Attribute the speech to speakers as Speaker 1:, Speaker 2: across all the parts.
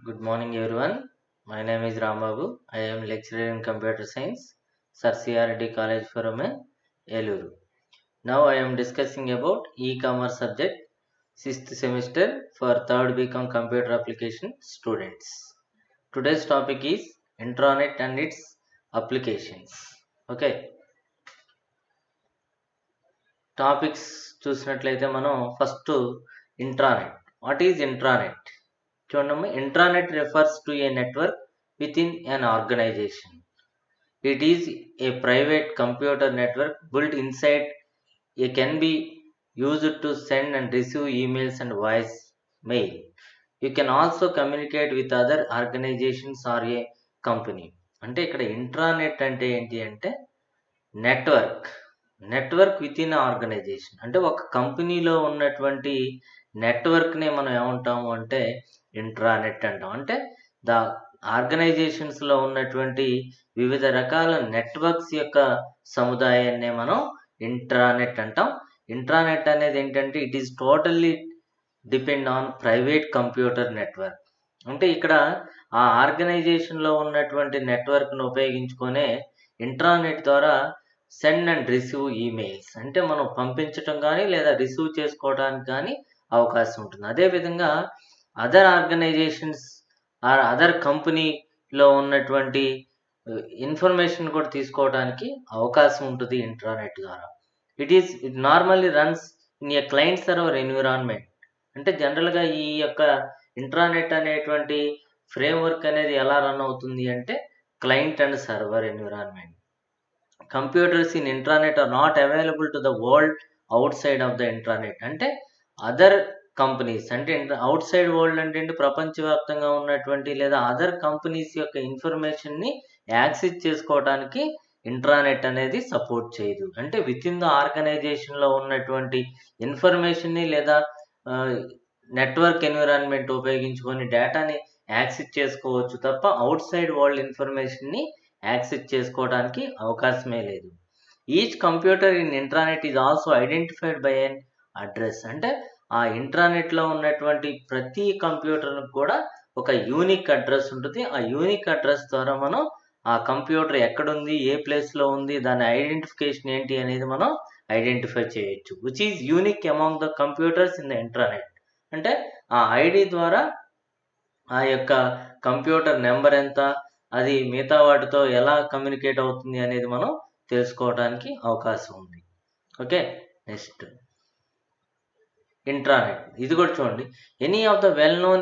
Speaker 1: Good morning, everyone. My name is Rambabu. I am lecturer in computer science, Sir CRD College Forum, Eluru. Now I am discussing about e-commerce subject, 6th semester for 3rd BCom computer application students. Today's topic is intranet and its applications. Okay. Topics చూసినట్లయితే మనం first intranet. What is intranet? చూడండి, intranet refers to a network within an organisation. It is a private computer network built inside a can be used to send and receive emails and voice mail. You can also communicate with other organizations or a company. అంటే ఇక్కడ intranet అంటే ఏంటి అంటే network with in organization. అంటే ఒక కంపెనీలో ఉన్నటువంటి నెట్వర్క్ని మనం ఏమంటాము అంటే ఇంట్రానెట్ అంటాం. అంటే ద ఆర్గనైజేషన్స్లో ఉన్నటువంటి వివిధ రకాల నెట్వర్క్స్ యొక్క సముదాయాన్నే మనం ఇంట్రానెట్ అంటాం. ఇంట్రానెట్ అనేది ఏంటంటే it is totally depend on private computer network. అంటే ఇక్కడ ఆ ఆర్గనైజేషన్లో ఉన్నటువంటి నెట్వర్క్ను ఉపయోగించుకొనే ఇంట్రానెట్ ద్వారా సెండ్ అండ్ రిసీవ్ ఈమెయిల్స్, అంటే మనం పంపించటం కానీ లేదా రిసీవ్ చేసుకోవడానికి కానీ అవకాశం ఉంటుంది. అదేవిధంగా అదర్ ఆర్గనైజేషన్స్ ఆర్ అదర్ కంపెనీలో ఉన్నటువంటి ఇన్ఫర్మేషన్ కూడా తీసుకోవడానికి అవకాశం ఉంటుంది ఇంట్రానెట్ ద్వారా. It normally runs in a client server environment. అంటే జనరల్గా ఈ యొక్క ఇంట్రానెట్ అనేటువంటి ఫ్రేమ్వర్క్ అనేది ఎలా రన్ అవుతుంది అంటే client and server environment. Computers in intranet are not available to the world outside of the intranet. అంటే అదర్ కంపెనీస్ అంటే అవుట్ సైడ్ వరల్డ్ అంటే ప్రపంచవ్యాప్తంగా ఉన్నటువంటి లేదా అదర్ కంపెనీస్ యొక్క ఇన్ఫర్మేషన్ని యాక్సెస్ చేసుకోవడానికి ఇంట్రానెట్ అనేది సపోర్ట్ చేయదు. అంటే విత్ ఇన్ ద ఆర్గనైజేషన్లో ఉన్నటువంటి ఇన్ఫర్మేషన్ని లేదా నెట్వర్క్ ఎన్విరాన్మెంట్ ఉపయోగించుకొని డేటాని యాక్సెస్ చేసుకోవచ్చు తప్ప అవుట్ సైడ్ వరల్డ్ ఇన్ఫర్మేషన్ని యాక్సెస్ చేసుకోవడానికి అవకాశమే లేదు. Each computer in intranet is also identified by an address. అంటే ఆ ఇంట్రానెట్లో ఉన్నటువంటి ప్రతి కంప్యూటర్కి కూడా ఒక యూనిక్ అడ్రస్ ఉంటుంది. ఆ యూనిక్ అడ్రస్ ద్వారా మనం ఆ కంప్యూటర్ ఎక్కడుంది, ఏ ప్లేస్లో ఉంది, దాని ఐడెంటిఫికేషన్ ఏంటి అనేది మనం ఐడెంటిఫై చేయొచ్చు. Which is unique among the computers in the intranet. అంటే ఆ ఐడి ద్వారా ఆ యొక్క కంప్యూటర్ నెంబర్ ఎంత, అది మిగతా వాటితో ఎలా కమ్యూనికేట్ అవుతుంది అనేది మనం తెలుసుకోవడానికి అవకాశం ఉంది. Okay, next intranet. ఇది కూడా చూడండి, any of the well known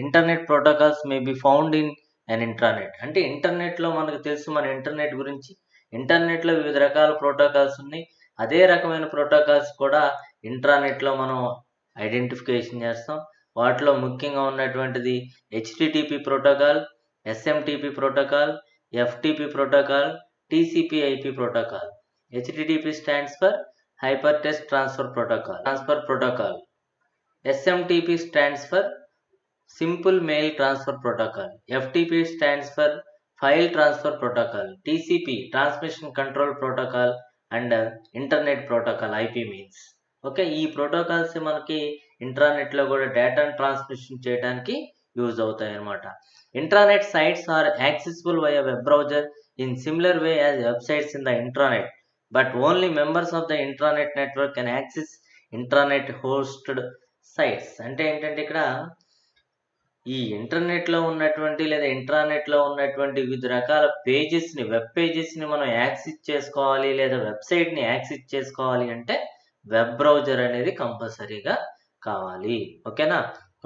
Speaker 1: internet protocols may be found in an intranet. అంటే ఇంటర్నెట్లో మనకు తెలుసు, మన ఇంటర్నెట్ గురించి ఇంటర్నెట్లో వివిధ రకాల ప్రోటోకాల్స్ ఉన్నాయి. అదే రకమైన ప్రోటోకాల్స్ కూడా ఇంట్రానెట్లో మనం ఐడెంటిఫికేషన్ చేస్తాం. వాటిలో ముఖ్యంగా ఉన్నటువంటిది HTTP protocol, SMTP protocol, FTP protocol, TCP IP protocol. HTTP stands for hypertext transfer protocol. SMTP stands for Simple Mail Transfer Protocol. FTP stands for File Transfer Protocol. TCP Transmission Control Protocol and Internet Protocol, IP means. Okay, ఈ protocols మనకి ఇంట్రానెట్లో కూడా డేటాను transmission చేయడానికి use అవుతాయి అన్నమాట. Intranet sites are accessible via web browser in similar way as websites in the intranet, but only members of the intranet network can access intranet hosted sites. అంటే ఏంటంటే ఇక్కడ ఈ ఇంటర్నెట్లో ఉన్నటువంటి లేదా ఇంట్రానెట్లో ఉన్నటువంటి వివిధ రకాల పేజెస్ని, వెబ్ పేజెస్ని మనం యాక్సెస్ చేసుకోవాలి లేదా వెబ్సైట్ని యాక్సెస్ చేసుకోవాలి అంటే వెబ్ బ్రౌజర్ అనేది కంపల్సరీగా కావాలి. ఓకేనా?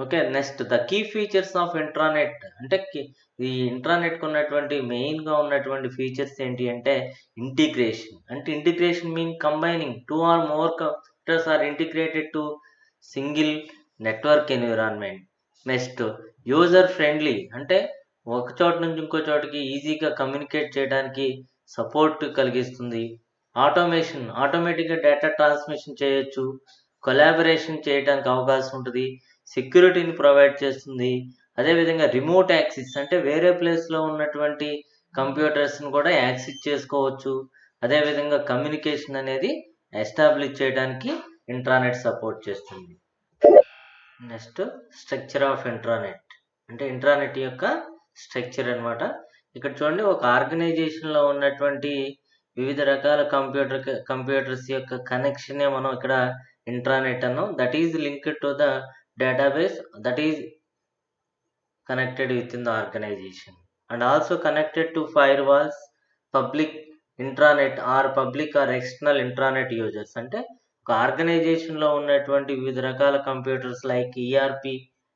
Speaker 1: Okay, next the key features of intranet. అంటే ఈ ఇంట్రానెట్కి ఉన్నటువంటి మెయిన్గా ఉన్నటువంటి ఫీచర్స్ ఏంటి అంటే ఇంటిగ్రేషన్. అంటే integration mean combining 2 or more computers are integrated to single network environment. Next user friendly. అంటే ఒక చోట నుంచి ఇంకో చోటకి ఈజీగా కమ్యూనికేట్ చేయడానికి సపోర్ట్ కలిగిస్తుంది. ఆటోమేషన్, ఆటోమేటిక్గా డేటా ట్రాన్స్మిషన్ చేయొచ్చు. కొలాబరేషన్ చేయడానికి అవకాశం ఉంటుంది. సెక్యూరిటీని ప్రొవైడ్ చేస్తుంది. అదేవిధంగా రిమోట్ యాక్సెస్, అంటే వేరే ప్లేస్లో ఉన్నటువంటి కంప్యూటర్స్ని కూడా యాక్సెస్ చేసుకోవచ్చు. అదేవిధంగా కమ్యూనికేషన్ అనేది ఎస్టాబ్లిష్ చేయడానికి ఇంట్రానెట్ సపోర్ట్ చేస్తుంది. Next structure of intranet. అంటే ఇంట్రానెట్ యొక్క స్ట్రక్చర్ అన్నమాట. ఇక్కడ చూడండి, ఒక ఆర్గనైజేషన్‌లో ఉన్నటువంటి వివిధ రకాల కంప్యూటర్స్ యొక్క కనెక్షనే మనం ఇక్కడ ఇంట్రానెట్ అన్నాం. That is linked to the database that is connected within the organization and also connected to firewalls, public intranet or public or external intranet users. అంటే ఒక ఆర్గనైజేషన్‌లో ఉన్నటువంటి వివిధ రకాల computers like ERP,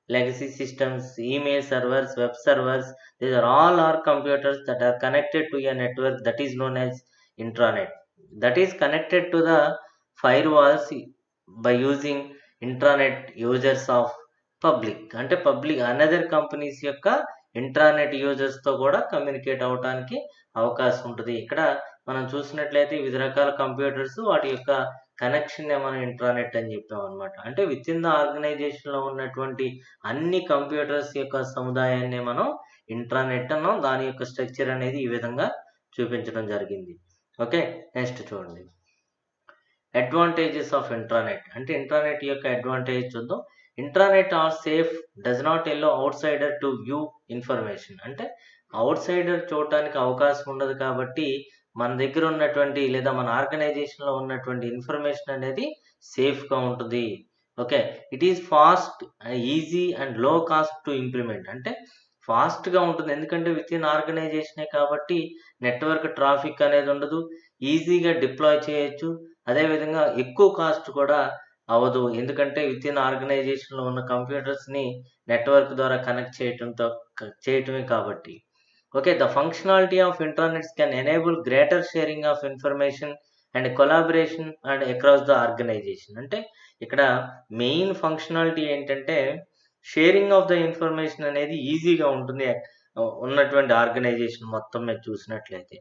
Speaker 1: legacy systems, email servers, web servers, these are all computers that are connected to a network that is known as intranet. That is connected to the firewalls by using intranet users of public another companies యొక్క intranet యూజర్స్‌తో కూడా communicate అవ్వటానికి అవకాశం ఉంటది. ఇక్కడ మనం చూసినట్లయితే వివిధ రకాల కంప్యూటర్స్ వాటి యొక్క కనెక్షన్‌నే మనం ఇంట్రానెట్ అని చెప్పామన్నమాట. అంటే వితిన్ ద ఆర్గనైజేషన్‌లో ఉన్నటువంటి అన్ని కంప్యూటర్స్ యొక్క సముదాయాన్నే మనం ఇంట్రానెట్ అన్నాం. దాని యొక్క స్ట్రక్చర్ అనేది ఈ విధంగా చూపించడం జరిగింది. ఓకే, నెక్స్ట్ చూడండి. Advantages of intranet. అంటే ఇంట్రానెట్ యొక్క అడ్వాంటేజ్ చూద్దాం. Intranet are safe, does not allow outsider to view information. అంటే అవుట్సైడర్ చూడటానికి అవకాశం ఉండదు కాబట్టి మన దగ్గర ఉన్నటువంటి లేదా మన ఆర్గనైజేషన్‌లో ఉన్నటువంటి ఇన్ఫర్మేషన్ అనేది సేఫ్‌గా ఉంటుంది. Okay, it is past, easy and లో కాస్ట్ టు ఇంప్లిమెంట్. అంటే ఫాస్ట్‌గా ఉంటుంది. ఎందుకంటే వితిన్ ఆర్గనైజేషనే కాబట్టి నెట్వర్క్ ట్రాఫిక్ అనేది ఉండదు. ఈజీగా డిప్లాయ్ చేయొచ్చు. అదేవిధంగా ఎక్కువ కాస్ట్ కూడా అవ్వదు. ఎందుకంటే వితిన్ ఆర్గనైజేషన్‌లో ఉన్న కంప్యూటర్స్‌ని నెట్వర్క్ ద్వారా కనెక్ట్ చేయటమే కాబట్టి. Okay, the functionality of internets can enable greater sharing of information and collaboration and across the organization. అంటే ఇక్కడ మెయిన్ ఫంక్షనాలిటీ ఏంటంటే షేరింగ్ ఆఫ్ ద ఇన్ఫర్మేషన్ అనేది ఈజీగా ఉంటుంది ఉన్నటువంటి ఆర్గనైజేషన్ మొత్తం మీద చూసినట్లయితే.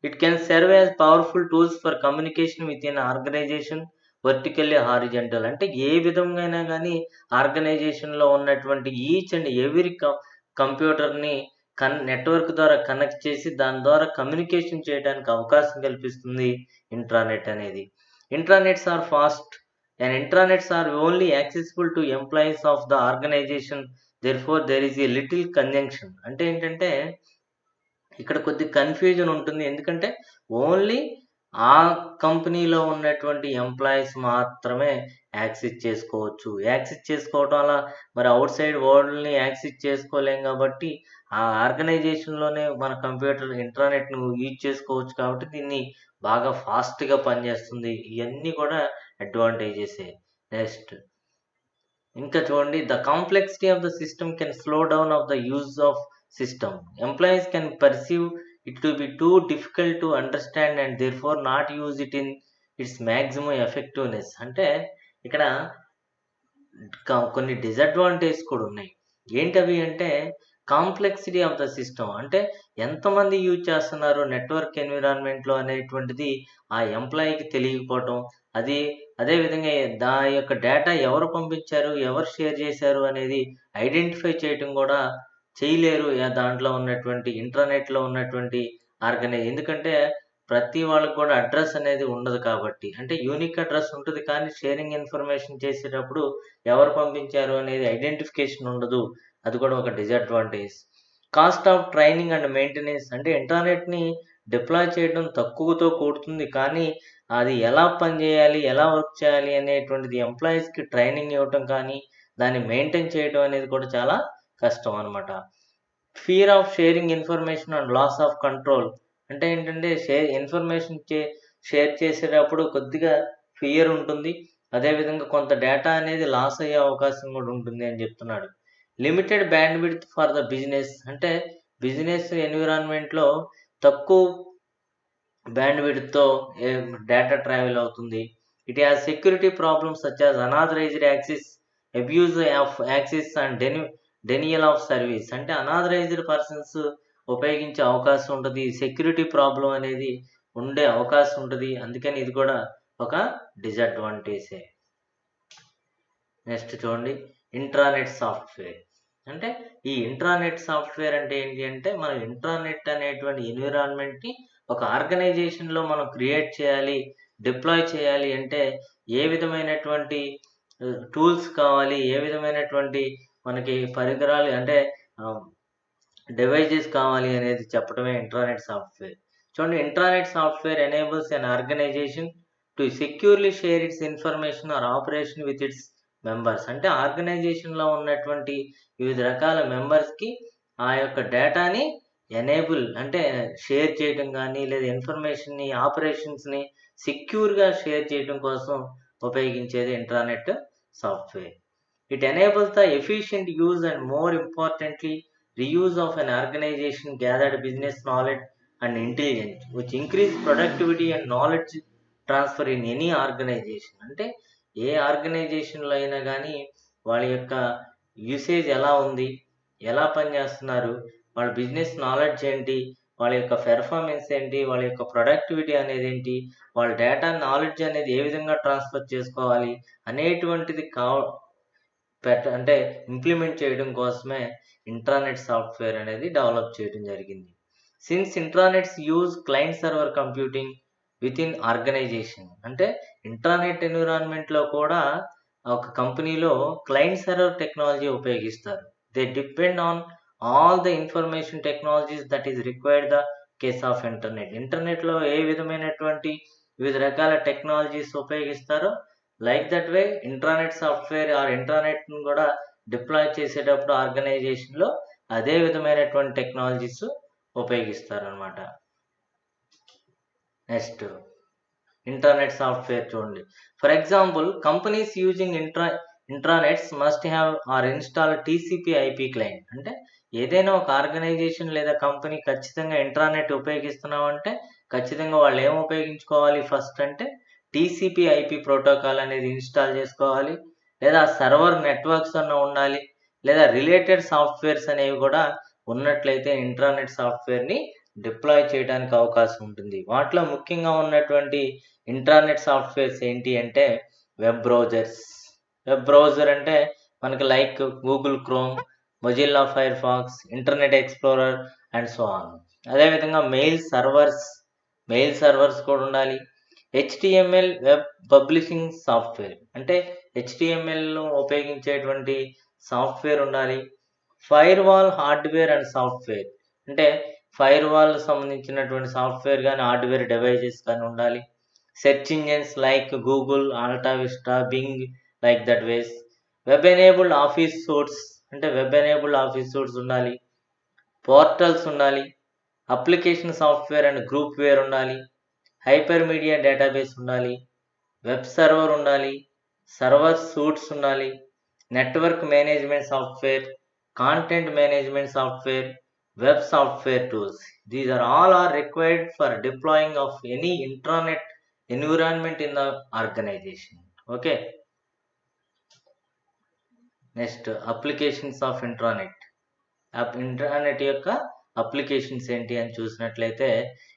Speaker 1: It can serve as powerful tools for communication within organization vertically, horizontal. అంటే ఏ విధంగా అయినా గానీ ఆర్గనైజేషన్‌లో ఉన్నటువంటి ఈచ్ అండ్ ఎవ్రీ కంప్యూటర్‌ని నెట్వర్క్ ద్వారా కనెక్ట్ చేసి దాని ద్వారా కమ్యూనికేషన్ చేయడానికి అవకాశం కల్పిస్తుంది ఇంట్రానెట్ అనేది. Intranets are fast and intranets are only accessible to employees of the organization. Therefore there is a little conjunction. అంటే ఏంటంటే ఇక్కడ కొద్దిగా కన్‌ఫ్యూజన్ ఉంటుంది. ఎందుకంటే ఓన్లీ ఆ కంపెనీలో ఉన్నటువంటి ఎంప్లాయీస్ మాత్రమే యాక్సెస్ చేసుకోవచ్చు. యాక్సెస్ చేసుకోవటం వల్ల మరి ఔట్‌సైడ్ వరల్డ్‌ని యాక్సెస్ చేసుకోలేం కాబట్టి ఆ ఆర్గనైజేషన్‌లోనే మన కంప్యూటర్ ఇంట్రానెట్‌ను యూజ్ చేసుకోవచ్చు కాబట్టి దీన్ని బాగా ఫాస్ట్‌గా పనిచేస్తుంది. ఇయన్నీ కూడా అడ్వాంటేజెసే. నెక్స్ట్ ఇంకా చూడండి, the complexity of the system can slow down of the use of system. Employees can perceive it to be too difficult to understand and therefore not use it in it's maximum effectiveness. అంటే ఇక్కడ కొన్ని disadvantage కూడా ఉన్నాయి. ఏంటవి అంటే complexity of the system. అంటే ఎంతమంది use చేస్తున్నారు నెట్వర్క్ ఎన్విరాన్మెంట్‌లో అనేటువంటిది ఆ ఎంప్లాయీకి తెలియకపోవటం. అదేవిధంగా దాని యొక్క డేటా ఎవరు పంపించారు, ఎవరు షేర్ చేశారు అనేది ఐడెంటిఫై చేయటం కూడా చేయలేరు. దాంట్లో ఉన్నటువంటి ఇంటర్నెట్‌లో ఉన్నటువంటి ఎందుకంటే ప్రతి వాళ్ళకి కూడా అడ్రెస్ అనేది ఉండదు కాబట్టి. అంటే యూనిక్ అడ్రెస్ ఉంటది కానీ షేరింగ్ ఇన్ఫర్మేషన్ చేసేటప్పుడు ఎవరు పంపించారు అనేది ఐడెంటిఫికేషన్ ఉండదు. అది కూడా ఒక disadvantage. Cost of training and maintenance. అంటే ఇంటర్నెట్‌ని డిప్లాయ్ చేయడం తక్కువతో కూడుతుంది. కానీ అది ఎలా పనిచేయాలి, ఎలా వర్క్ చేయాలి అనేటువంటిది ఎంప్లాయీస్‌కి ట్రైనింగ్ ఇవ్వటం కానీ, దాన్ని మెయింటైన్ చేయడం అనేది కూడా చాలా కష్టం అనమాట. Fear of sharing information and loss of control. అంటే ఏంటంటే ఇన్ఫర్మేషన్ షేర్ చేసేటప్పుడు కొద్దిగా ఫియర్ ఉంటుంది. అదేవిధంగా కొంత డేటా అనేది లాస్ అయ్యే అవకాశం కూడా ఉంటుంది అని చెప్తున్నాడు. Limited bandwidth for the business. అంటే బిజినెస్ ఎన్విరాన్మెంట్‌లో తక్కువ బ్యాండ్‌విడ్త్‌తో డేటా ట్రావెల్ అవుతుంది. It has security problems such as unauthorized access, abuse of access and denial of service. అంటే అనాథరైజ్డ్ పర్సన్స్ ఉపయోగించే అవకాశం ఉంటది. సెక్యూరిటీ ప్రాబ్లమ్ అనేది ఉండే అవకాశం ఉంటది. అందుకని ఇది కూడా ఒక డిసడ్వాంటేజే. నెక్స్ట్ చూడండి, ఇంట్రానెట్ సాఫ్ట్‌వేర్. అంటే ఈ ఇంట్రానెట్ సాఫ్ట్‌వేర్ అంటే ఏంటి అంటే మనం ఇంట్రానెట్ అనేటువంటి ఎన్విరాన్మెంట్‌ని ఒక ఆర్గనైజేషన్‌లో మనం క్రియేట్ చేయాలి, డిప్లాయ్ చేయాలి అంటే ఏ విధమైనటువంటి టూల్స్ కావాలి, ఏ విధమైనటువంటి మనకి పరికరాలు అంటే డివైజెస్ కావాలి అనేది చెప్పడమే ఇంట్రానెట్ సాఫ్ట్వేర్. చూడండి, intranet software enables an organization to securely share its information or operation with its members. అంటే ఆర్గనైజేషన్లో ఉన్నటువంటి వివిధ రకాల మెంబర్స్కి ఆ యొక్క డేటాని ఎనేబుల్ అంటే షేర్ చేయడం కానీ, లేదా ఇన్ఫర్మేషన్ని, ఆపరేషన్స్ని సెక్యూర్గా షేర్ చేయడం కోసం ఉపయోగించేది intranet software. It enables the efficient use and, more importantly, reuse of an organization gathered business knowledge and intelligence, which increase productivity and knowledge transfer in any organization. అంటే ఏ ఆర్గనైజేషన్లో అయినా కానీ వాళ్ళ యొక్క యూసేజ్ ఎలా ఉంది, ఎలా పనిచేస్తున్నారు, వాళ్ళ బిజినెస్ నాలెడ్జ్ ఏంటి, వాళ్ళ యొక్క పెర్ఫార్మెన్స్ ఏంటి, వాళ్ళ యొక్క ప్రొడక్టివిటీ అనేది ఏంటి, వాళ్ళ డేటా నాలెడ్జ్ అనేది ఏ విధంగా ట్రాన్స్ఫర్ చేసుకోవాలి అనేటువంటిది అంటే ఇంప్లిమెంట్ చేయడం కోసమే ఇంట్రానెట్ సాఫ్ట్వేర్ అనేది డెవలప్ చేయడం జరిగింది. Since intranets use client server computing with in organization. అంటే ఇంట్రానెట్ ఎన్విరాన్మెంట్లో కూడా ఒక కంపెనీలో క్లయింట్ సర్వర్ టెక్నాలజీ ఉపయోగిస్తారు. They depend on all the information technologies that is required the case of internet. ఇంటర్నెట్లో ఏ విధమైనటువంటి వివిధ రకాల టెక్నాలజీస్ ఉపయోగిస్తారో like that way intranet software or ఇంట్రానెట్ను కూడా డిప్లాయ్ చేసేటప్పుడు ఆర్గనైజేషన్లో అదే విధమైనటువంటి టెక్నాలజీస్ ఉపయోగిస్తారనమాట. నెక్స్ట్ ఇంటర్నెట్ సాఫ్ట్వేర్ చూడండి. For example, companies using intranets must have are install TCP IP client. అంటే ఏదైనా ఒక ఆర్గనైజేషన్ లేదా కంపెనీ ఖచ్చితంగా ఇంట్రానెట్ ఉపయోగిస్తున్నామంటే ఖచ్చితంగా వాళ్ళు ఏం ఉపయోగించుకోవాలి ఫస్ట్ అంటే టీసీపీ ఐపీ ప్రోటోకాల్ అనేది ఇన్స్టాల్ చేసుకోవాలి, లేదా సర్వర్ నెట్వర్క్స్ అన్న ఉండాలి, లేదా రిలేటెడ్ సాఫ్ట్వేర్స్ అనేవి కూడా ఉన్నట్లయితే ఇంట్రానెట్ సాఫ్ట్వేర్ని డిప్లాయ్ చేయడానికి అవకాశం ఉంటుంది. వాటిలో ముఖ్యంగా ఉన్నటువంటి ఇంట్రానెట్ సాఫ్ట్వేర్స్ ఏంటి అంటే వెబ్ బ్రౌజర్స్. వెబ్ బ్రౌజర్ అంటే మనకి like Google Chrome, Mozilla Firefox, Internet Explorer and so on. అదేవిధంగా మెయిల్ సర్వర్స్ కూడా ఉండాలి. హెచ్టిఎంఎల్ వెబ్ పబ్లిషింగ్ సాఫ్ట్వేర్ అంటే హెచ్టిఎంఎల్ను ఉపయోగించేటువంటి సాఫ్ట్వేర్ ఉండాలి. Firewall hardware and software అంటే ఫైర్ వాల్ సంబంధించినటువంటి సాఫ్ట్వేర్ కానీ హార్డ్వేర్ డివైజెస్ కానీ ఉండాలి. Search engines like Google, AltaVista, Bing, like that ways. Web enabled office suites అంటే వెబ్ ఎనేబుల్డ్ ఆఫీస్ సూట్స్ ఉండాలి. పోర్టల్స్ ఉండాలి. Application software and group wear ఉండాలి. Hyper media database ఉండాలి. Web server ఉండాలి. Server suits ఉండాలి. Network management software, content management software, web software tools. These are all required for deploying of any intranet environment in the organization. Okay. Next, applications of intranet. Intranet యొక్క applications ఏంటి అని చూసినట్లయితే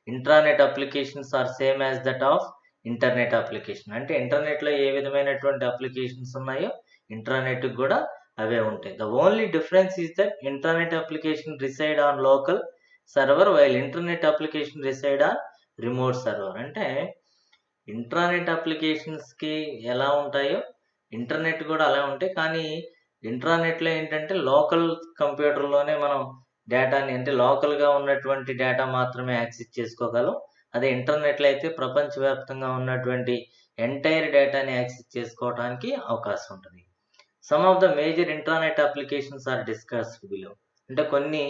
Speaker 1: intranet applications are same as that of internet application. అంటే ఇంటర్నెట్లో ఏ విధమైనటువంటి applications ఉన్నాయో intranet కూడా అవే ఉంటాయి. The only difference is that internet application reside on local server while internet application reside on remote server. అంటే ఇంట్రానెట్ అప్లికేషన్స్కి ఎలా ఉంటాయో ఇంటర్నెట్ కూడా అలా ఉంటాయి. కానీ ఇంట్రానెట్లో ఏంటంటే లోకల్ కంప్యూటర్లోనే మనం డేటాని అంటే లోకల్గా ఉన్నటువంటి డేటా మాత్రమే యాక్సెస్ చేసుకోగలం. అదే ఇంటర్నెట్లో అయితే ప్రపంచవ్యాప్తంగా ఉన్నటువంటి ఎంటైర్ డేటాని యాక్సెస్ చేసుకోవడానికి అవకాశం ఉంటుంది. Some of the major intranet applications are discussed below. అంటే కొన్ని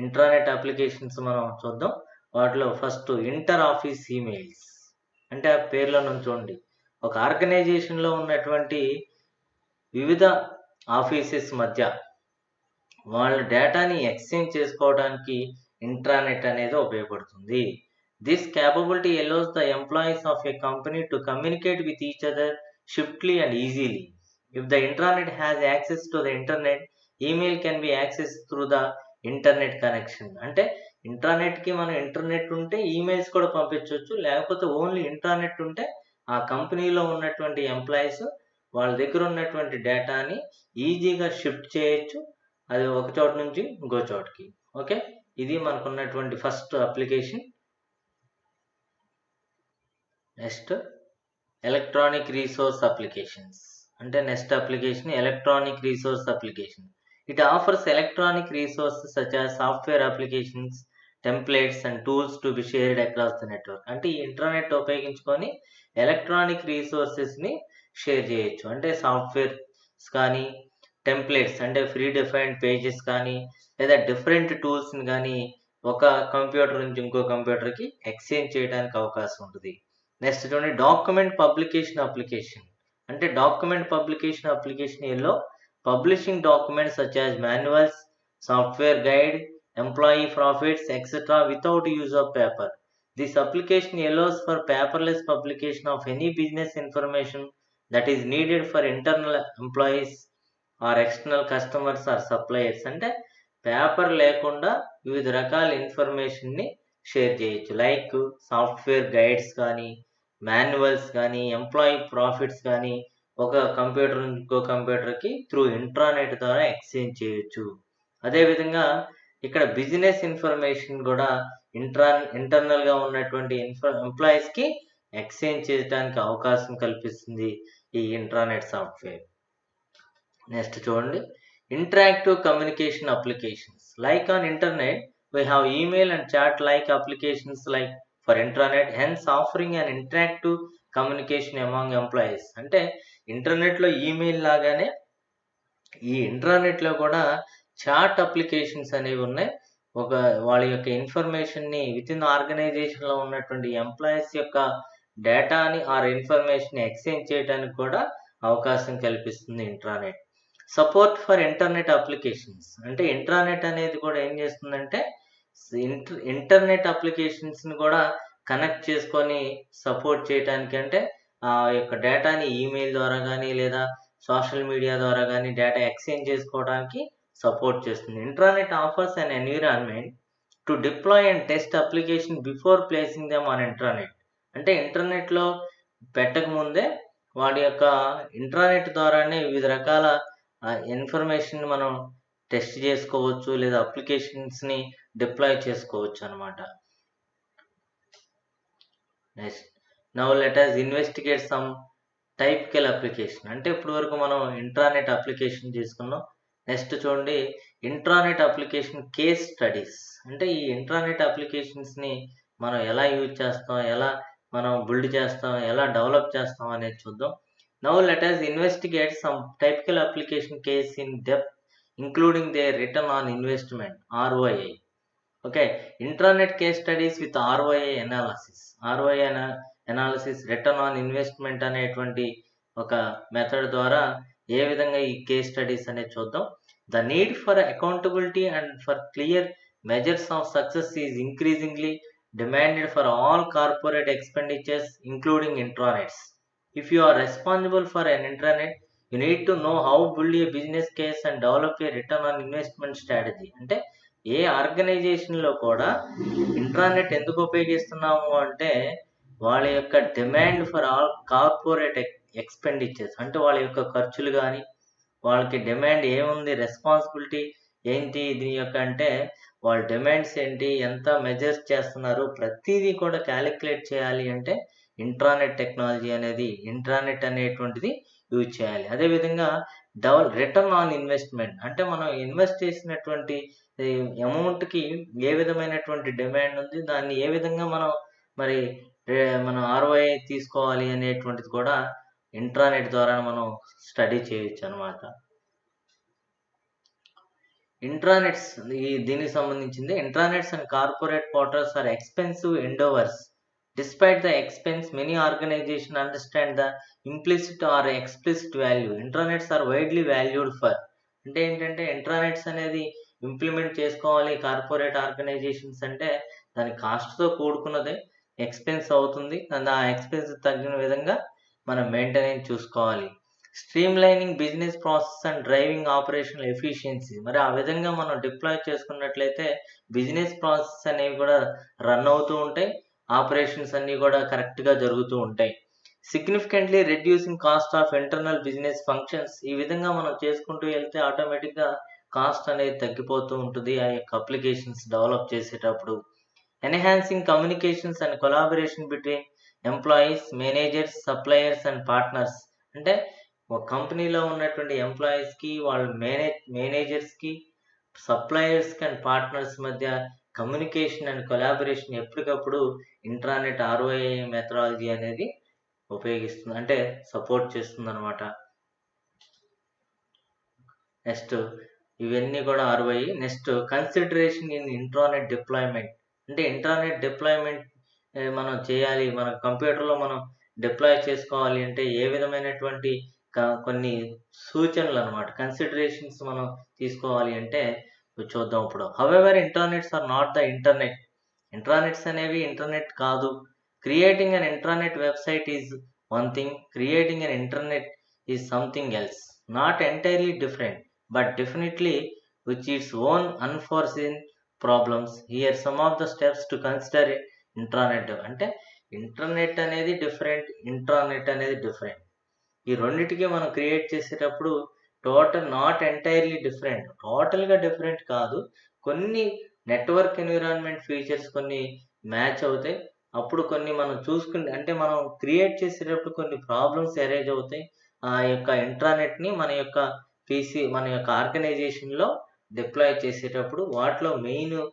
Speaker 1: ఇంట్రానెట్ అప్లికేషన్స్ మనం చూద్దాం. వాటిలో ఫస్ట్ ఇంటర్ ఆఫీస్ ఈమెయిల్స్. అంటే ఆ పేర్లో నుంచి చూడండి, ఒక ఆర్గనైజేషన్లో ఉన్నటువంటి వివిధ ఆఫీసెస్ మధ్య వాళ్ళ డేటాని ఎక్స్చేంజ్ చేసుకోవడానికి ఇంట్రానెట్ అనేది ఉపయోగపడుతుంది. This capability allows the employees of a company to communicate with each other swiftly and easily. If the intranet has access to the internet, email can be accessed through the internet connection. అంటే ఇంట్రానెట్కి మనం internet ఉంటే emails కూడా పంపించవచ్చు, లేకపోతే only intranet ఉంటే ఆ కంపెనీలో ఉన్నటువంటి ఎంప్లాయీస్ వాళ్ళ దగ్గర ఉన్నటువంటి డేటాని ఈజీగా షిఫ్ట్ చేయొచ్చు, అది ఒక చోట నుంచి ఇంకో చోటకి. ఓకే, ఇది మనకున్నటువంటి first application. Next electronic resource applications. అంటే next application electronic resource application. It offers electronic resources such as software applications, templates and tools to be shared across the network. అంటే ఈ ఇంటర్నెట్ ఉపయోగించుకొని ఎలక్ట్రానిక్ రిసోర్సెస్ని షేర్ చేయొచ్చు. అంటే softwares కానీ, templates అంటే pre defined pages కానీ, లేదా డిఫరెంట్ టూల్స్ని కానీ ఒక కంప్యూటర్ నుంచి ఇంకో కంప్యూటర్కి ఎక్స్చేంజ్ చేయడానికి అవకాశం ఉంటుంది. నెక్స్ట్ చూడండి, డాక్యుమెంట్ పబ్లికేషన్ అప్లికేషన్. అంటే డాక్యుమెంట్ పబ్లికేషన్ అప్లికేషన్ లో publishing documents such as manuals, software guide, employee profits, etc. without use of paper. This application allows for paperless publication of any business information that is needed for internal employees or external customers or suppliers. అంటే paper లేకుండా వివిధ రకాల ఇన్ఫర్మేషన్ని share చేయొచ్చు. Like software guides కానీ, manuals కానీ, employee profits కానీ ఒక కంప్యూటర్ నుంచి ఇంకో కంప్యూటర్కి త్రూ ఇంట్రానెట్ ద్వారా ఎక్స్చేంజ్ చేయొచ్చు. అదేవిధంగా ఇక్కడ బిజినెస్ ఇన్ఫర్మేషన్ కూడా ఇంటర్నల్గా ఉన్నటువంటి ఎంప్లాయీస్కి ఎక్స్చేంజ్ చేయడానికి అవకాశం కల్పిస్తుంది ఈ ఇంట్రానెట్ సాఫ్ట్వేర్. నెక్స్ట్ చూడండి, interactive communication applications. Like on internet we have email and chat like applications like for intranet, hence offering an interactive communication among employees. అంటే ఇంటర్నెట్లో ఈమెయిల్ లాగానే ఈ ఇంట్రానెట్లో కూడా చాట్ అప్లికేషన్స్ అనేవి ఉన్నాయి. ఒక వాళ్ళ యొక్క ఇన్ఫర్మేషన్ని విత్ ఇన్ ఆర్గనైజేషన్లో ఉన్నటువంటి ఎంప్లాయీస్ యొక్క డేటాని ఆర్ ఇన్ఫర్మేషన్ ఎక్స్చేంజ్ చేయడానికి కూడా అవకాశం కల్పిస్తుంది intranet. Support for internet applications. అంటే ఇంట్రానెట్ అనేది కూడా ఏం చేస్తుందంటే ఇంటర్నెట్ అప్లికేషన్స్ని కూడా కనెక్ట్ చేసుకొని సపోర్ట్ చేయడానికి, అంటే ఆ యొక్క డేటాని ఈమెయిల్ ద్వారా కానీ లేదా సోషల్ మీడియా ద్వారా కానీ డేటా ఎక్స్చేంజ్ చేసుకోవడానికి సపోర్ట్ చేస్తుంది. Intranet offers an environment to deploy and test application before placing them on internet. అంటే ఇంటర్నెట్లో పెట్టక ముందే వాడి యొక్క ఇంట్రానెట్ ద్వారానే వివిధ రకాల ఇన్ఫర్మేషన్ మనం టెస్ట్ చేసుకోవచ్చు లేదా అప్లికేషన్స్ని డిప్లాయ్ చేసుకోవచ్చు అనమాట. Next, now let us investigate some typical application. అంటే ఇప్పుడు వరకు మనం ఇంట్రానెట్ అప్లికేషన్ చేసుకున్నాం. నెక్స్ట్ చూడండి, ఇంట్రానెట్ అప్లికేషన్ కేస్ స్టడీస్. అంటే ఈ ఇంట్రానెట్ అప్లికేషన్స్ని మనం ఎలా యూజ్ చేస్తాం, ఎలా మనం బిల్డ్ చేస్తాం, ఎలా డెవలప్ చేస్తాం అనేది చూద్దాం. Now let us investigate some typical application case in depth including their return on investment ROI. Okay, intranet case studies with ROI analysis. ROI analysis, return on investment అనేటువంటి ఒక మెథడ్ ద్వారా ఏ విధంగా ఈ కేస్ స్టడీస్ అనేది చూద్దాం. The need for accountability and for clear measures of success is increasingly demanded for all corporate expenditures including intranets. If you are responsible for an intranet, you need to know how to build a business case and develop a return on investment strategy. అంటే ఏ ఆర్గనైజేషన్లో కూడా intranet ఎందుకు ఉపయోగిస్తున్నాము అంటే వాళ్ళ యొక్క demand for all corporate expenditures, అంటే వాళ్ళ యొక్క ఖర్చులు కానీ వాళ్ళకి డిమాండ్ ఏముంది, రెస్పాన్సిబిలిటీ ఏంటి దీని యొక్క, అంటే వాళ్ళ డిమాండ్స్ ఏంటి, ఎంత మెజర్స్ చేస్తున్నారు, ప్రతిదీ కూడా క్యాలిక్యులేట్ చేయాలి అంటే ఇంట్రానెట్ టెక్నాలజీ అనేది, ఇంట్రానెట్ అనేటువంటిది యూజ్ చేయాలి. అదేవిధంగా రిటర్న్ ఆన్ ఇన్వెస్ట్మెంట్, అంటే మనం ఇన్వెస్ట్ చేసినటువంటి అమౌంట్కి ఏ విధమైనటువంటి డిమాండ్ ఉంది, దాన్ని ఏ విధంగా మనం మనం ROI తీసుకోవాలి అనేటువంటిది కూడా ఇంట్రానెట్ ద్వారా మనం స్టడీ చేయొచ్చు అనమాట. ఇంట్రానెట్స్ దీనికి సంబంధించింది. Intranets and corporate portals are expensive endeavours. Despite the expense, many organization understand the implicit or explicit value. Intranets are widely valued for. అంటే ఏంటంటే ఇంట్రానెట్స్ అనేది ఇంప్లిమెంట్ చేసుకోవాలి కార్పొరేట్ ఆర్గనైజేషన్స్ అంటే దాని కాస్ట్తో కూడుకున్నదే, ఎక్స్పెన్స్ అవుతుంది, ఆ ఎక్స్పెన్స్ తగ్గిన విధంగా మనం మెయింటెనెన్స్ చూసుకోవాలి. Stream lining business process and driving operational efficiency. మరి ఆ విధంగా మనం డిప్లాయ్ చేసుకున్నట్లయితే బిజినెస్ ప్రాసెస్ అనేవి కూడా రన్ అవుతూ ఉంటాయి, ఆపరేషన్స్ అన్నీ కూడా కరెక్ట్గా జరుగుతూ ఉంటాయి. Significantly reducing cost of internal business functions. ఈ విధంగా మనం చేసుకుంటూ వెళ్తే ఆటోమేటిక్గా కాస్ట్ అనేది తగ్గిపోతూ ఉంటుంది ఆ యొక్క అప్లికేషన్స్ డెవలప్ చేసేటప్పుడు. Enhancing communications and collaboration between employees, managers, suppliers and partners. అంటే ఒక కంపెనీలో ఉన్నటువంటి ఎంప్లాయీస్కి, వాళ్ళ మేనేజర్స్కి, సప్లయర్స్కి అండ్ పార్ట్నర్స్ మధ్య కమ్యూనికేషన్ అండ్ కొలాబరేషన్ ఎప్పటికప్పుడు ఇంట్రానెట్ ROI మెథడాలజీ అనేది ఉపయోగిస్తుంది, అంటే సపోర్ట్ చేస్తుంది అనమాట. నెక్స్ట్ ఇవన్నీ కూడా ROI. Next consideration in intranet deployment, అంటే ఇంట్రానెట్ డిప్లాయ్మెంట్ మనం చేయాలి, మన కంప్యూటర్లో మనం డిప్లాయ్ చేసుకోవాలి అంటే ఏ విధమైనటువంటి కొన్ని సూచనలు అనమాట, కన్సిడరేషన్స్ మనం తీసుకోవాలి అంటే చూద్దాం ఇప్పుడు. However internets are not the internet, intranets అనేవి ఇంటర్నెట్ కాదు. Creating an intranet website is one thing, creating an internet is something else, not entirely different but definitely with its own unforeseen problems. Here some of the steps to consider intranet. అంటే internet అనేది different, intranet అనేది different. ఈ రెండింటికి మనం create చేసేటప్పుడు not entirely different, టోటల్గా different కాదు, కొన్ని నెట్వర్క్ ఎన్విరాన్మెంట్ ఫీచర్స్ కొన్ని మ్యాచ్ అవుతాయి. అప్పుడు కొన్ని మనం చూసుకుంటే, అంటే మనం క్రియేట్ చేసేటప్పుడు కొన్ని ప్రాబ్లమ్స్ అరైజ్ అవుతాయి. ఆ యొక్క ఇంట్రానెట్ని మన యొక్క మన యొక్క ఆర్గనైజేషన్లో డిప్లాయ్ చేసేటప్పుడు వాటిలో మెయిన్గా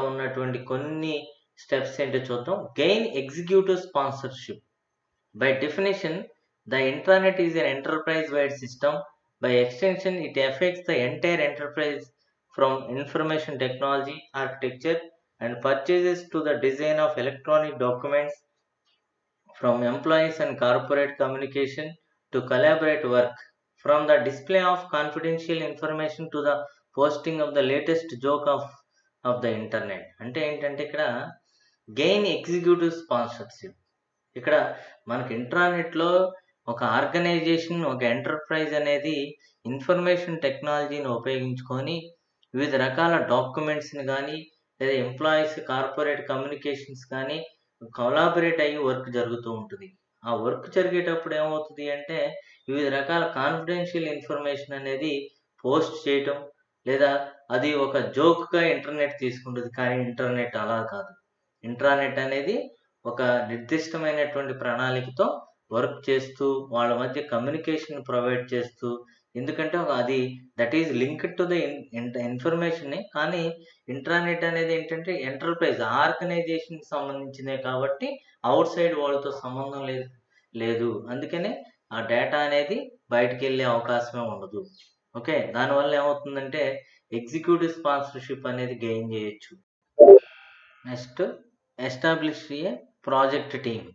Speaker 1: ఉన్నటువంటి కొన్ని స్టెప్స్ ఏంటో చూద్దాం. Gain executive sponsorship. By definition the intranet is an enterprise wide system. By extension it effects the entire enterprise from information technology, architecture and purchases to the design of electronic documents, from employees and corporate communication to collaborate work, from the display of confidential information to the posting of the latest joke of the internet. అంటే ఏంటంటే ఇక్కడ gain executive sponsorship. ఇక్కడ మనకి ఇంట్రానెట్లో ఒక organisation, ఒక enterprise అనేది information టెక్నాలజీని ఉపయోగించుకొని వివిధ రకాల డాక్యుమెంట్స్ని కానీ లేదా ఎంప్లాయీస్ కార్పొరేట్ కమ్యూనికేషన్స్ కానీ కొలాబరేట్ అయ్యి వర్క్ జరుగుతూ ఉంటుంది. ఆ వర్క్ జరిగేటప్పుడు ఏమవుతుంది అంటే వివిధ రకాల కాన్ఫిడెన్షియల్ ఇన్ఫర్మేషన్ అనేది పోస్ట్ చేయటం, లేదా అది ఒక జోక్గా ఇంటర్నెట్ తీసుకుంటుంది. కానీ ఇంటర్నెట్ అలా కాదు. ఇంట్రానెట్ అనేది ఒక నిర్దిష్టమైనటువంటి ప్రణాళికతో వర్క్ చేస్తూ వాళ్ళ మధ్య కమ్యూనికేషన్ ప్రొవైడ్ చేస్తూ, ఎందుకంటే అది that is linked to the information. కానీ ఇంట్రానెట్ అనేది ఏంటంటే ఎంటర్ప్రైజ్ ఆర్గనైజేషన్కి సంబంధించినదే కాబట్టి అవుట్ సైడ్ వాళ్ళతో సంబంధం లేదు. అందుకనే ఆ డేటా అనేది బయటకు వెళ్ళే అవకాశమే ఉండదు. ఓకే, దానివల్ల ఏమవుతుందంటే ఎగ్జిక్యూటివ్ స్పాన్సర్షిప్ అనేది గెయిన్ చేయొచ్చు. Next, establish A project team.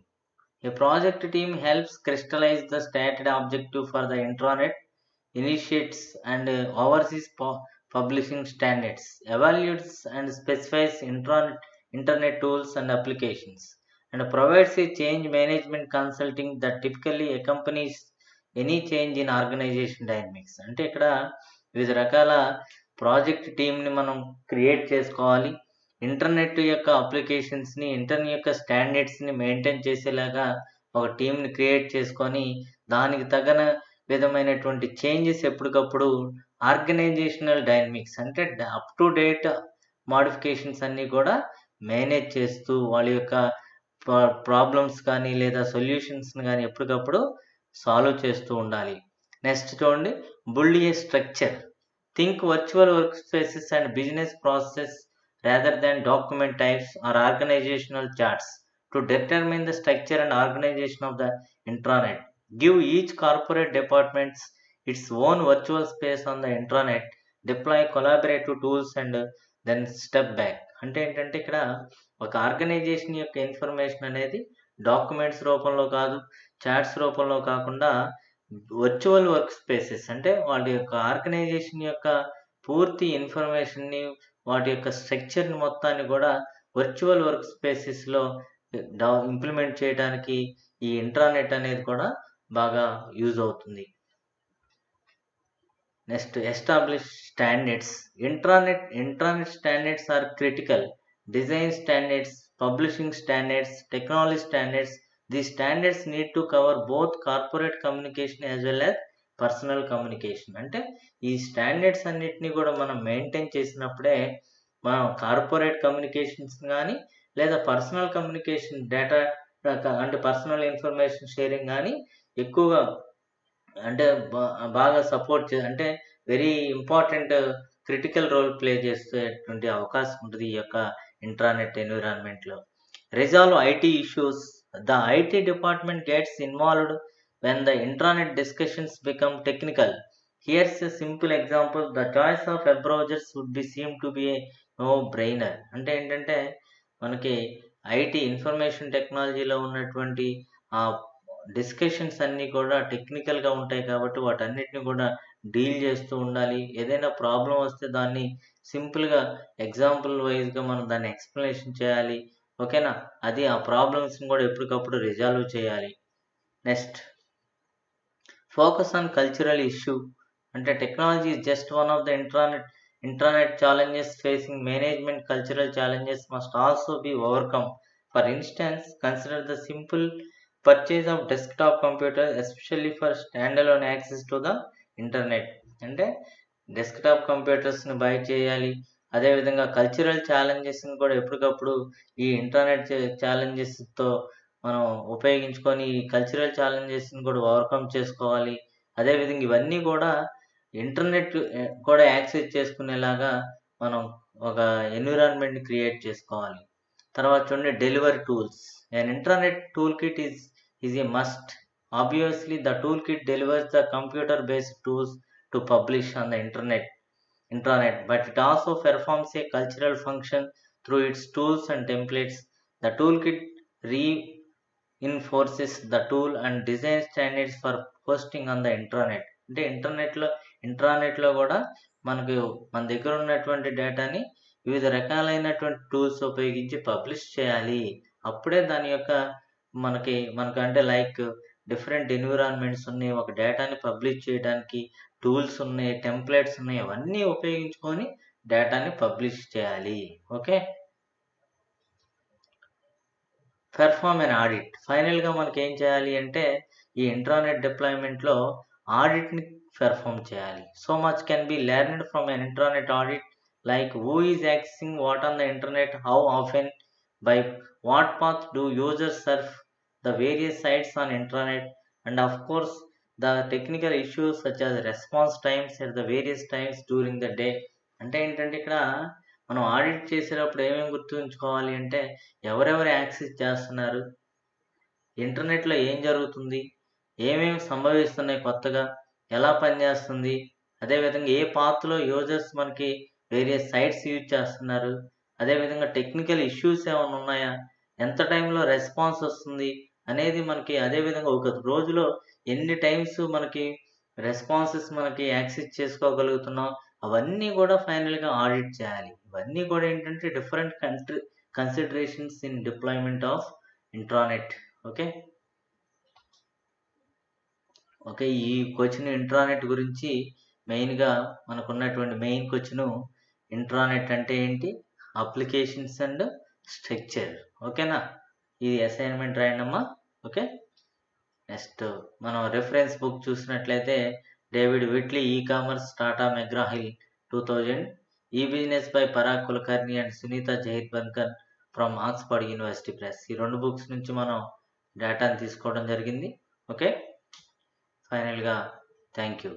Speaker 1: A project team helps crystallize the stated objective for the intranet, initiates and oversees publishing standards, evaluates and specifies internet tools and applications, and provides a change management consulting that typically accompanies any change in organization dynamics. అంటే ఇక్కడ వివిధ రకాల project టీమ్ని మనం create చేసుకోవాలి. Internet యొక్క అప్లికేషన్స్ని, internet యొక్క స్టాండర్డ్స్ని maintain చేసేలాగా ఒక టీంని క్రియేట్ చేసుకొని దానికి తగిన విధమైనటువంటి చేంజెస్ ఎప్పటికప్పుడు ఆర్గనైజేషనల్ డైనమిక్స్ అంటే అప్ టు డేట్ మాడిఫికేషన్స్ అన్నీ కూడా మేనేజ్ చేస్తూ వాళ్ళ యొక్క ప్రాబ్లమ్స్ కానీ లేదా సొల్యూషన్స్ని కానీ ఎప్పటికప్పుడు సాల్వ్ చేస్తూ ఉండాలి. నెక్స్ట్ చూడండి, build a structure. Think virtual work spaces and business process rather than document types or organizational charts to determine the structure and organization of the intranet. Give each corporate departments its own virtual space on the intranet. Deploy collaborative tools and then step back. అంటే ఏంటంటే ఇక్కడ ఒక organisation యొక్క information అనేది documents రూపంలో కాదు, charts రూపంలో కాకుండా వర్చువల్ వర్క్ స్పేసెస్, అంటే వాళ్ళ యొక్క ఆర్గనైజేషన్ యొక్క పూర్తి ఇన్ఫర్మేషన్ని, వాటి యొక్క స్ట్రక్చర్ని మొత్తాన్ని కూడా వర్చువల్ వర్క్ స్పేసెస్లో ఇంప్లిమెంట్ చేయడానికి ఈ ఇంట్రానెట్ అనేది కూడా బాగా యూజ్ అవుతుంది. Next, establish standards. Intranet standards are critical. Design standards, publishing standards, technology standards. The standards need to cover both corporate communication as well as personal communication. అంటే ఈ standards అన్నిటినీ కూడా మనం మెయింటైన్ చేసినప్పుడే మనం కార్పొరేట్ కమ్యూనికేషన్స్ కానీ లేదా పర్సనల్ కమ్యూనికేషన్ డేటా అంటే పర్సనల్ ఇన్ఫర్మేషన్ షేరింగ్ కానీ ఎక్కువగా అంటే బాగా సపోర్ట్ అంటే very important critical role play చేసేటువంటి అవకాశం ఉంటుంది ఈ యొక్క ఇంట్రానెట్ ఎన్విరాన్మెంట్‌లో. Resolve IT issues. The IT department gets involved when the intranet discussions become technical. Here's a simple example. The choice of web browsers would be seem to be a no-brainer. అంటే ఏంటంటే మనకి IT information టెక్నాలజీలో ఉన్నటువంటి ఆ discussions అన్నీ కూడా టెక్నికల్‌గా ఉంటాయి కాబట్టి వాటన్నిటిని కూడా డీల్ చేస్తూ ఉండాలి. ఏదైనా ప్రాబ్లమ్ వస్తే దాన్ని సింపుల్‌గా ఎగ్జాంపుల్ వైస్‌గా మనం దాన్ని ఎక్స్‌ప్లనేషన్ చేయాలి. ఓకేనా? అది ఆ ప్రాబ్లమ్స్‌ని కూడా ఎప్పటికప్పుడు రిజాల్వ్ చేయాలి. Next focus on cultural issue. అంటే technology is just one of the intranet challenges facing management cultural challenges must also be overcome. For instance, consider the simple purchase of desktop computer especially for standalone access to the internet. అంటే desktop కంప్యూటర్స్‌ని buy చేయాలి. అదేవిధంగా cultural ఛాలెంజెస్‌ని కూడా ఎప్పటికప్పుడు ఈ internet ఛాలెంజెస్‌తో మనం ఉపయోగించుకొని ఈ కల్చరల్ ఛాలెంజెస్‌ని కూడా ఓవర్‌కమ్ చేసుకోవాలి. అదేవిధంగా ఇవన్నీ కూడా ఇంటర్నెట్ కూడా యాక్సెస్ చేసుకునేలాగా మనం ఒక ఎన్విరాన్మెంట్‌ని క్రియేట్ చేసుకోవాలి. తర్వాత చూడండి delivery tools. An internet tool kit is a must. Obviously, the toolkit delivers the computer-based tools to publish on the intranet, but it also performs a cultural function through its tools and templates. The toolkit reinforces the tool and design standards for posting on the intranet. అంటే ఇంట్రానెట్లో కూడా మనకు మన దగ్గర ఉన్నటువంటి డేటాని వివిధ రకాలైనటువంటి tools ఉపయోగించి పబ్లిష్ చేయాలి. అప్పుడే దాని యొక్క మనకంటే లైక్ డిఫరెంట్ ఎన్విరాన్మెంట్స్ ఉన్నాయి. ఒక డేటాని పబ్లిష్ చేయడానికి టూల్స్ ఉన్నాయి, టెంప్లేట్స్ ఉన్నాయి. అవన్నీ ఉపయోగించుకొని డేటాని పబ్లిష్ చేయాలి. ఓకే. Perform an audit. ఫైనల్‌గా మనకేం చేయాలి అంటే ఈ ఇంట్రానెట్ డిప్లాయ్‌మెంట్‌లో ఆడిట్‌ని పెర్ఫార్మ్ చేయాలి. So much can be learned from an intranet audit like who is accessing what on the internet, how often, by what path do users surf the various sites on intranet, and of course the technical issues such as response times at the various times during the day. అంటే ఏంటంటే ఇక్కడ మనం audit చేసేటప్పుడు ఏమేమి గుర్తుంచుకోవాలి అంటే ఎవరెవరు access చేస్తున్నారు, ఇంటర్నెట్లో ఏం జరుగుతుంది, ఏమేమి సంభవిస్తున్నాయి కొత్తగా, ఎలా పనిచేస్తుంది, అదేవిధంగా ఏ పాత్లో యూజర్స్ మనకి వేరియస్ సైట్స్ యూజ్ చేస్తున్నారు, అదేవిధంగా టెక్నికల్ ఇష్యూస్ ఏమైనా ఉన్నాయా, ఎంత టైంలో రెస్పాన్స్ వస్తుంది అనేది మనకి, అదేవిధంగా ఒక రోజులో ఎన్ని టైమ్స్ మనకి రెస్పాన్సెస్ మనకి యాక్సెస్ చేసుకోగలుగుతున్నాం, అవన్నీ కూడా ఫైనల్‌గా ఆడిట్ చేయాలి. ఇవన్నీ కూడా ఏంటంటే different considerations in deployment of intranet. Okay. Okay. ఈ క్వెషన్ ఇంట్రానెట్ గురించి మెయిన్‌గా మనకున్నటువంటి మెయిన్ క్వెషను ఇంట్రానెట్ అంటే ఏంటి? Applications and structure. ఓకేనా? ఇది అసైన్‌మెంట్ రాయండమ్మా. ఓకే. నెక్స్ట్ మనం రిఫరెన్స్ బుక్ చూసినట్లయితే David Whitley e-commerce Tata McGraw Hill 2000, e-business by Parag Kulkarni and Sunita Jahirabadkar from Oxford University Press. ఈ 2 బుక్స్ నుంచి మనం డేటాను తీసుకోవడం జరిగింది. ఓకే. ఫైనల్‌గా థ్యాంక్ యూ.